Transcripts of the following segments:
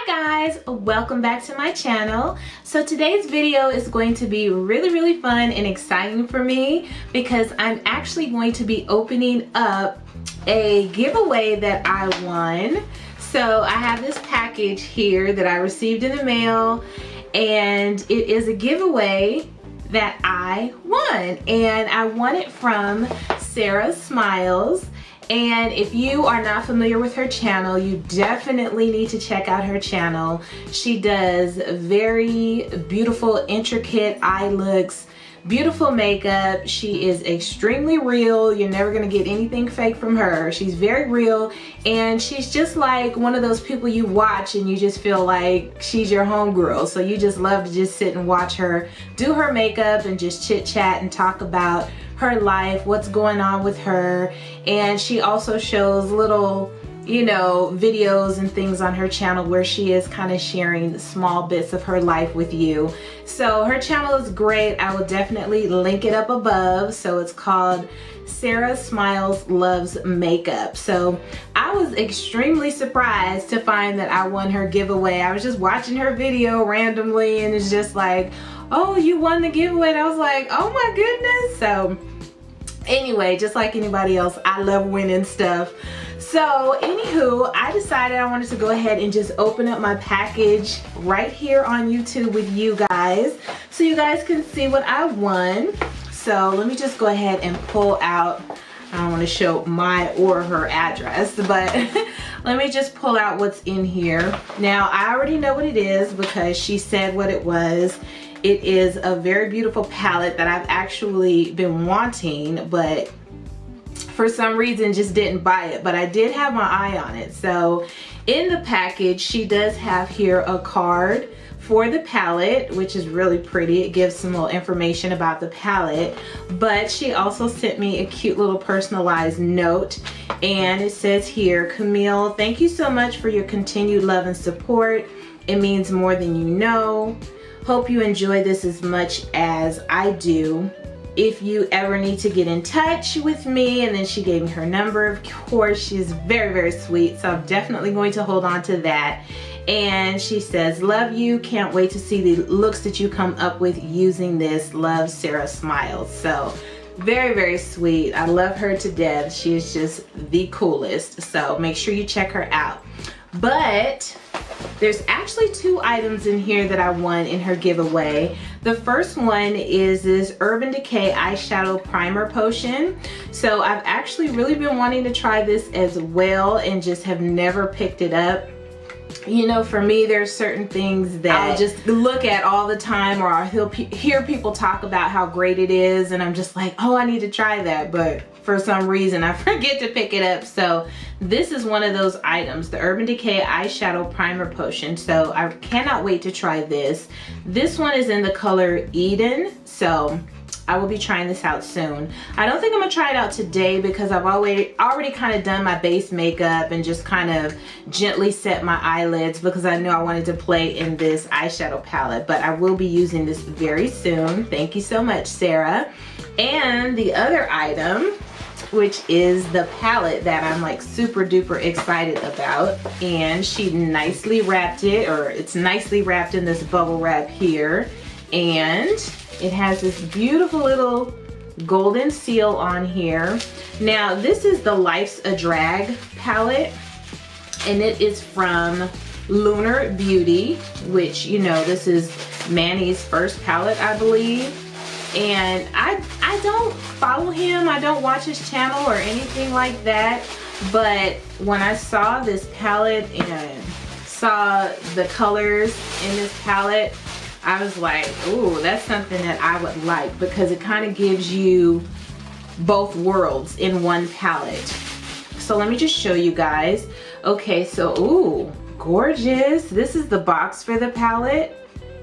Hi guys, welcome back to my channel. So today's video is going to be really fun and exciting for me because I'm actually going to be opening up a giveaway that I won. So I have this package here that I received in the mail, and it is a giveaway that I won, and I won it from Sara Smiles. And if you are not familiar with her channel, you definitely need to check out her channel. She does very beautiful, intricate eye looks, beautiful makeup. She is extremely real. You're never gonna get anything fake from her. She's very real, and she's just like one of those people you watch and you just feel like she's your homegirl. So you just love to just sit and watch her do her makeup and just chit chat and talk about her life, what's going on with her. And she also shows little, you know, videos and things on her channel where she is kind of sharing small bits of her life with you. So her channel is great. I will definitely link it up above. So it's called Sara Smiles Loves Makeup. So I was extremely surprised to find that I won her giveaway. I was just watching her video randomly and it's just like, oh, you won the giveaway. And I was like, oh my goodness. So anyway, just like anybody else, I love winning stuff. So anywho, I decided I wanted to go ahead and just open up my package right here on YouTube with you guys so you guys can see what I won. So let me just go ahead and pull out, I don't want to show my or her address, but let me just pull out what's in here. Now I already know what it is because she said what it was. It is a very beautiful palette that I've actually been wanting, but for some reason just didn't buy it, but I did have my eye on it. So in the package, she does have here a card for the palette, which is really pretty. It gives some little information about the palette, but she also sent me a cute little personalized note, and it says here, Camille, thank you so much for your continued love and support. It means more than you know. Hope you enjoy this as much as I do. If you ever need to get in touch with me, and then she gave me her number, of course. She's very sweet, so I'm definitely going to hold on to that. And she says, love you, can't wait to see the looks that you come up with using this. Love, Sara Smiles. So very sweet. I love her to death. She is just the coolest, so make sure you check her out. But there's actually two items in here that I won in her giveaway. The first one is this Urban Decay eyeshadow primer potion. So I've actually really been wanting to try this as well and just have never picked it up. You know, for me, there's certain things that I'll just look at all the time, or I'll hear people talk about how great it is, and I'm just like, oh, I need to try that, but for some reason I forget to pick it up. So this is one of those items, the Urban Decay eyeshadow primer potion. So I cannot wait to try this. This one is in the color Eden, so I will be trying this out soon. I don't think I'm gonna try it out today because I've already kind of done my base makeup and just kind of gently set my eyelids because I knew I wanted to play in this eyeshadow palette, but I will be using this very soon. Thank you so much, Sara. And the other item, which is the palette that I'm like super duper excited about, and she nicely wrapped it, or it's nicely wrapped in this bubble wrap here, and it has this beautiful little golden seal on here. Now this is the Life's a Drag palette, and it is from Lunar Beauty, which, you know, this is Manny's first palette, I believe. And I don't follow him, I don't watch his channel or anything like that, but when I saw this palette and saw the colors in this palette, I was like, ooh, that's something that I would like, because it kind of gives you both worlds in one palette. So let me just show you guys. Okay, so ooh, gorgeous. This is the box for the palette.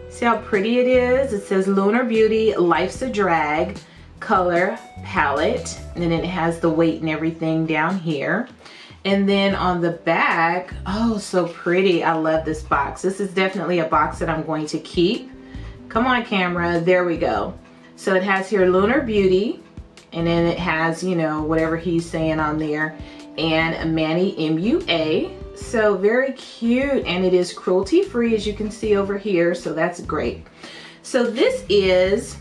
See how pretty it is? It says Lunar Beauty Life's a Drag color palette, and then it has the weight and everything down here. And then on the back, oh, so pretty. I love this box. This is definitely a box that I'm going to keep. Come on, camera, there we go. So it has here Lunar Beauty, and then it has, you know, whatever he's saying on there, and Manny MUA. So very cute, and it is cruelty free, as you can see over here, so that's great. So this is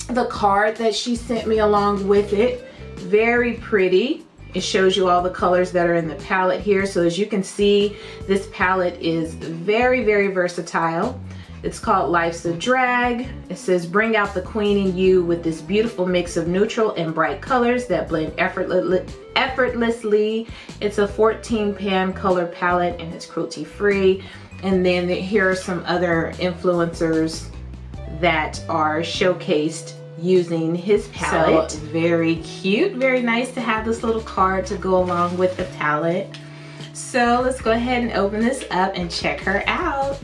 the card that she sent me along with it. Very pretty. It shows you all the colors that are in the palette here. So as you can see, this palette is very, very versatile. It's called Life's a Drag. It says, bring out the queen in you with this beautiful mix of neutral and bright colors that blend effortlessly. It's a 14 pan color palette and it's cruelty free. And then here are some other influencers that are showcased using his palette. So very cute, very nice to have this little card to go along with the palette. So let's go ahead and open this up and check her out.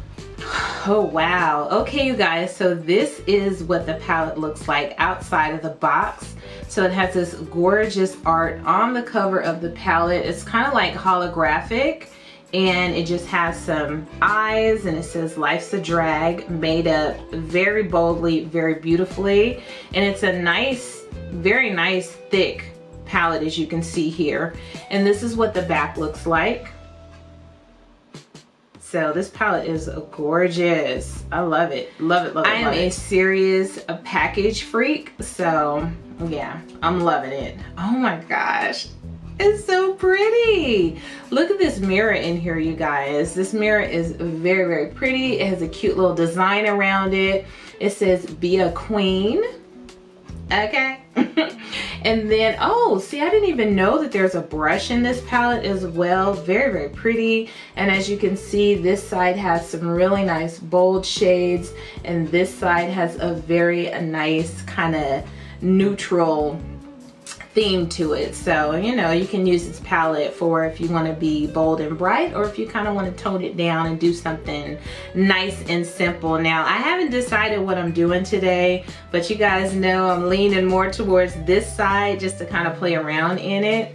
Oh wow. Okay, you guys, so this is what the palette looks like outside of the box. So it has this gorgeous art on the cover of the palette. It's kind of like holographic, and it just has some eyes, and it says Life's a Drag, made up very boldly, very beautifully. And it's a nice, very nice thick palette, as you can see here. And this is what the back looks like. So this palette is gorgeous. I love it. Love it, love it, I am a serious package freak. So yeah, I'm loving it. Oh my gosh. It's so pretty. Look at this mirror in here, you guys. This mirror is very, very pretty. It has a cute little design around it. It says, be a queen. Okay. And then, oh, see, I didn't even know that there's a brush in this palette as well. Very, very pretty. And as you can see, this side has some really nice bold shades, and this side has a very nice kind of neutral theme to it. So, you know, you can use this palette for if you want to be bold and bright, or if you kind of want to tone it down and do something nice and simple. Now, I haven't decided what I'm doing today, but you guys know I'm leaning more towards this side just to kind of play around in it.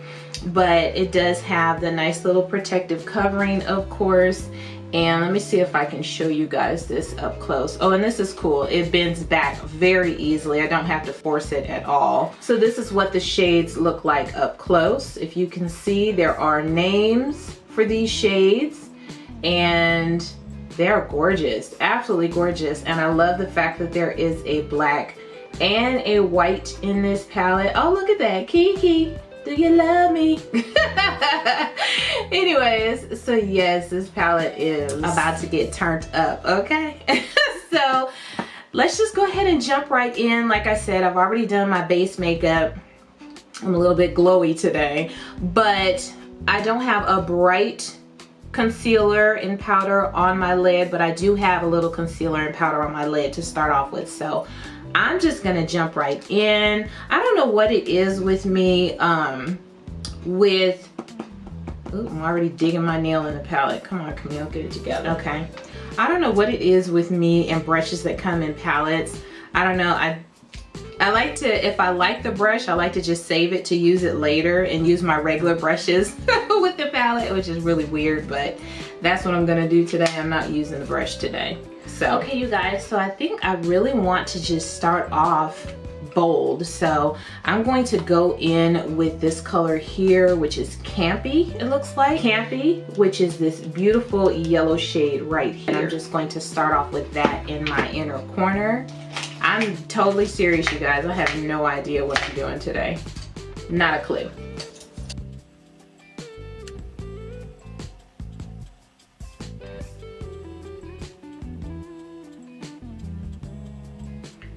But it does have the nice little protective covering, of course. And let me see if I can show you guys this up close. Oh, and this is cool. It bends back very easily. I don't have to force it at all. So this is what the shades look like up close. If you can see, there are names for these shades, and they're gorgeous, absolutely gorgeous. And I love the fact that there is a black and a white in this palette. Oh, look at that, Kiki. Do you love me? Anyways, so yes, this palette is about to get turned up, okay? So let's just go ahead and jump right in. Like I said, I've already done my base makeup. I'm a little bit glowy today, but I don't have a bright concealer and powder on my lid, but I do have a little concealer and powder on my lid to start off with. So I'm just gonna jump right in. I don't know what it is with me ooh, I'm already digging my nail in the palette. Come on, Camille, get it together. Okay. I don't know what it is with me and brushes that come in palettes. I don't know. I like to, if I like the brush, I like to just save it to use it later and use my regular brushes with the palette, which is really weird, but that's what I'm gonna do today. I'm not using the brush today. So, okay, you guys, so I think I really want to just start off bold. So I'm going to go in with this color here, which is Campy, it looks like. Campy, which is this beautiful yellow shade right here. And I'm just going to start off with that in my inner corner. I'm totally serious, you guys. I have no idea what I'm doing today. Not a clue.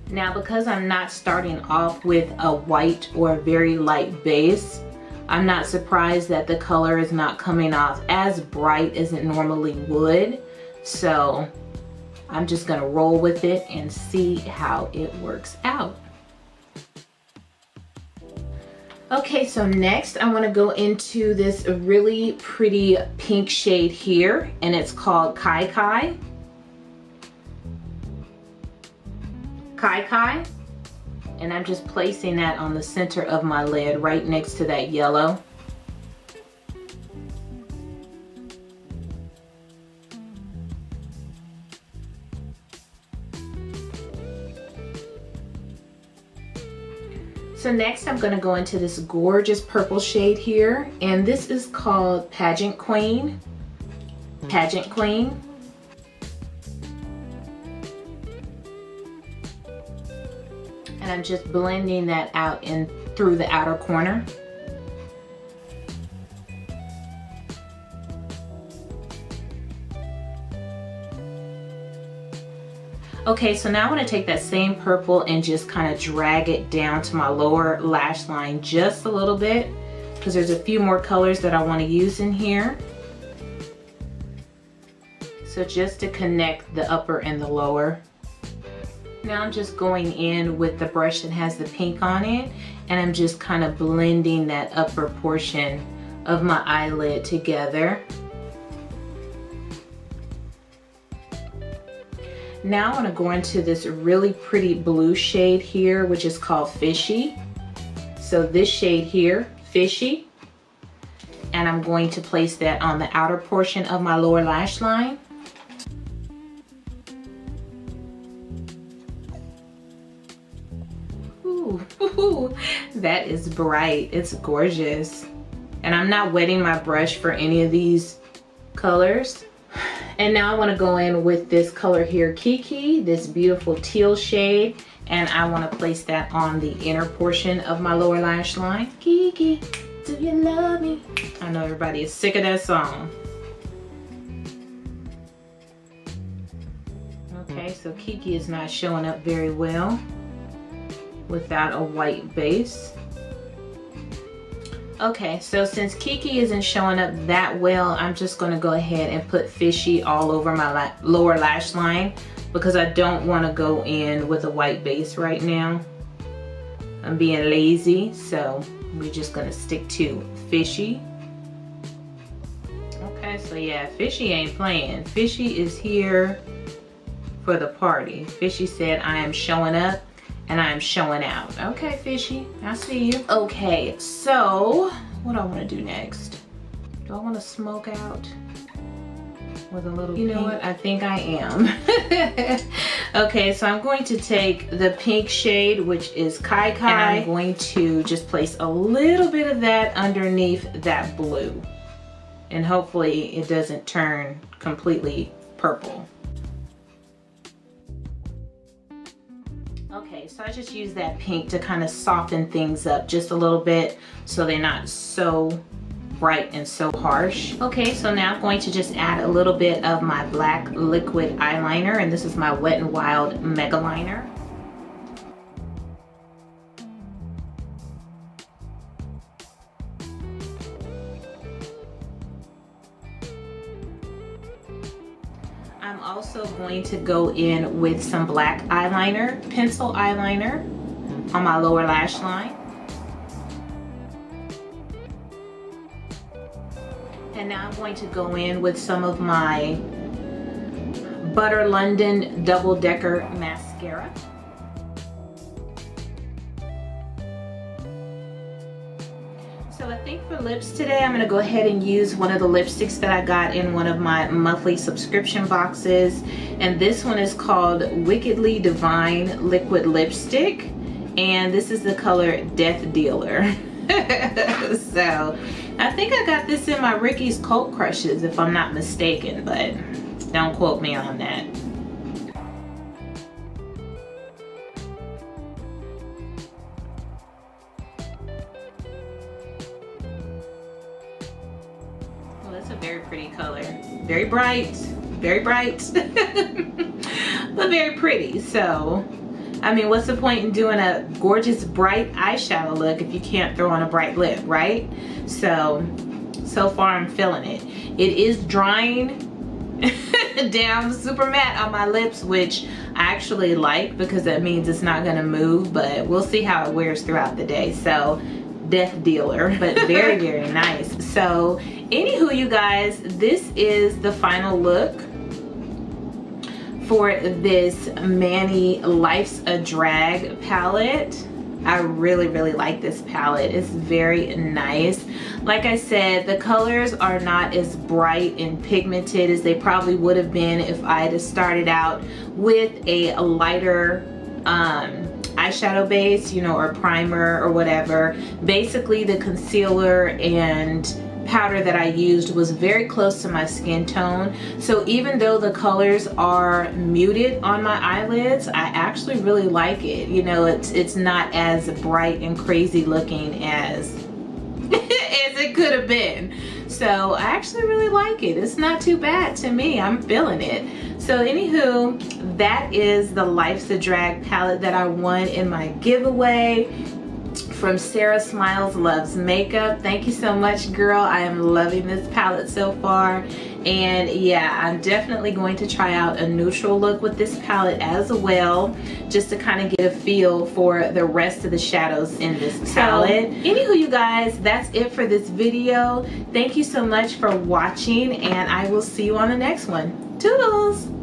Now, because I'm not starting off with a white or a very light base, I'm not surprised that the color is not coming off as bright as it normally would. So I'm just gonna roll with it and see how it works out. Okay, so next I wanna go into this really pretty pink shade here, and it's called Kai Kai. Kai Kai, and I'm just placing that on the center of my lid right next to that yellow. So next I'm going to go into this gorgeous purple shade here, and this is called Pageant Queen. Pageant Queen. And I'm just blending that out in through the outer corner. Okay, so now I want to take that same purple and just kind of drag it down to my lower lash line just a little bit, because there's a few more colors that I want to use in here. So just to connect the upper and the lower. Now I'm just going in with the brush that has the pink on it, and I'm just kind of blending that upper portion of my eyelid together. Now I want to go into this really pretty blue shade here, which is called Fishy. So this shade here, Fishy, and I'm going to place that on the outer portion of my lower lash line. Ooh, that is bright. It's gorgeous. And I'm not wetting my brush for any of these colors. And now I want to go in with this color here, Kiki, this beautiful teal shade, and I want to place that on the inner portion of my lower lash line. Kiki, do you love me? I know everybody is sick of that song. Okay, so Kiki is not showing up very well without a white base. Okay, so since Kiki isn't showing up that well, I'm just going to go ahead and put Fishy all over my lower lash line, because I don't want to go in with a white base right now. I'm being lazy, so we're just going to stick to Fishy. Okay, so yeah, Fishy ain't playing. Fishy is here for the party. Fishy said, I am showing up and I'm showing out. Okay, Fishy, I see you. Okay, so what do I want to do next? Do I want to smoke out with a little You know pink? What, I think I am. Okay, so I'm going to take the pink shade, which is Kai Kai, and I'm going to just place a little bit of that underneath that blue. And hopefully it doesn't turn completely purple. Okay, so I just use that pink to kind of soften things up just a little bit so they're not so bright and so harsh. Okay, so now I'm going to just add a little bit of my black liquid eyeliner, and this is my Wet n Wild Mega Liner. I'm also going to go in with some black eyeliner, pencil eyeliner, on my lower lash line. And now I'm going to go in with some of my Butter London Double Decker Mascara. So I think for lips today, I'm gonna go ahead and use one of the lipsticks that I got in one of my monthly subscription boxes. And this one is called Wickedly Divine Liquid Lipstick. And this is the color Death Dealer. So I think I got this in my Ricky's Cult Crushes, if I'm not mistaken, but don't quote me on that. Well, that's a very pretty color. Very bright, but very pretty. So, I mean, what's the point in doing a gorgeous bright eyeshadow look if you can't throw on a bright lip, right? So far I'm feeling it. It is drying down super matte on my lips, which I actually like because that means it's not gonna move, but we'll see how it wears throughout the day. So, Death Dealer, but very, very nice. So, anywho, you guys, this is the final look for this Manny Life's a Drag palette. I really, really like this palette. It's very nice. Like I said, the colors are not as bright and pigmented as they probably would have been if I had started out with a lighter eyeshadow base, you know, or primer or whatever. Basically, the concealer and powder that I used was very close to my skin tone. So even though the colors are muted on my eyelids, I actually really like it. You know, it's not as bright and crazy looking as as it could have been. So I actually really like it. It's not too bad to me. I'm feeling it. So anywho, that is the Life's a Drag palette that I won in my giveaway from Sara Smiles Loves Makeup. Thank you so much, girl. I am loving this palette so far. And yeah, I'm definitely going to try out a neutral look with this palette as well, just to kind of get a feel for the rest of the shadows in this palette. So, anywho, you guys, that's it for this video. Thank you so much for watching, and I will see you on the next one. Toodles!